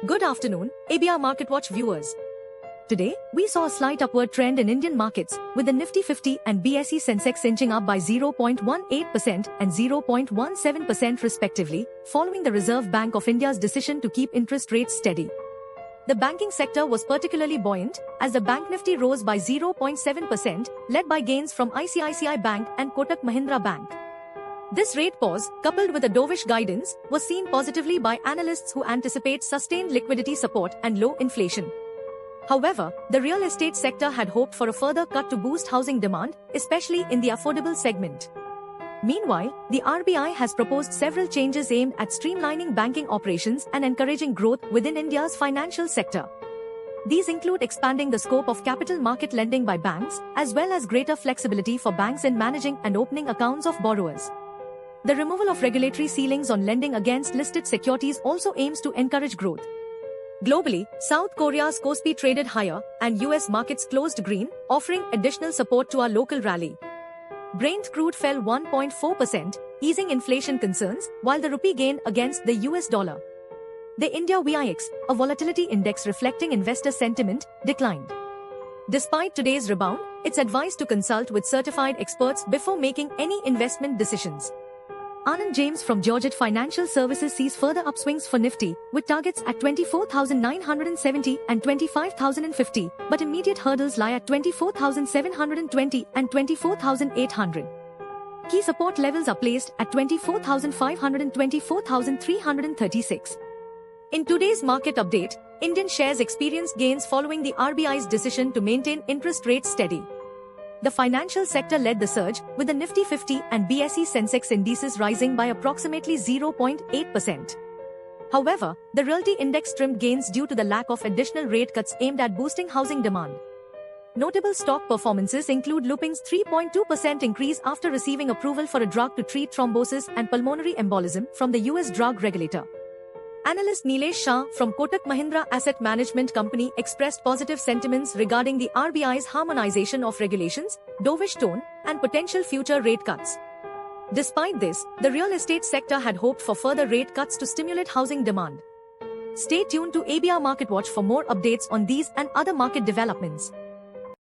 Good afternoon, ABR Market Watch viewers. Today, we saw a slight upward trend in Indian markets, with the Nifty 50 and BSE Sensex inching up by 0.18% and 0.17% respectively, following the Reserve Bank of India's decision to keep interest rates steady. The banking sector was particularly buoyant, as the Bank Nifty rose by 0.7%, led by gains from ICICI Bank and Kotak Mahindra Bank. This rate pause, coupled with a dovish guidance, was seen positively by analysts who anticipate sustained liquidity support and low inflation. However, the real estate sector had hoped for a further cut to boost housing demand, especially in the affordable segment. Meanwhile, the RBI has proposed several changes aimed at streamlining banking operations and encouraging growth within India's financial sector. These include expanding the scope of capital market lending by banks, as well as greater flexibility for banks in managing and opening accounts of borrowers. The removal of regulatory ceilings on lending against listed securities also aims to encourage growth. Globally, South Korea's Kospi traded higher, and US markets closed green, offering additional support to our local rally. Brent crude fell 1.4%, easing inflation concerns, while the rupee gained against the US dollar. The India VIX, a volatility index reflecting investor sentiment, declined. Despite today's rebound, it's advised to consult with certified experts before making any investment decisions. Anand James from Georgette Financial Services sees further upswings for Nifty, with targets at 24,970 and 25,050, but immediate hurdles lie at 24,720 and 24,800. Key support levels are placed at 24,500 and 24,336. In today's market update, Indian shares experienced gains following the RBI's decision to maintain interest rates steady. The financial sector led the surge, with the Nifty 50 and BSE Sensex indices rising by approximately 0.8%. However, the Realty Index trimmed gains due to the lack of additional rate cuts aimed at boosting housing demand. Notable stock performances include Lupin's 3.2% increase after receiving approval for a drug to treat thrombosis and pulmonary embolism from the US drug regulator. Analyst Nilesh Shah from Kotak Mahindra Asset Management Company expressed positive sentiments regarding the RBI's harmonization of regulations, dovish tone, and potential future rate cuts. Despite this, the real estate sector had hoped for further rate cuts to stimulate housing demand. Stay tuned to ABR Market Watch for more updates on these and other market developments.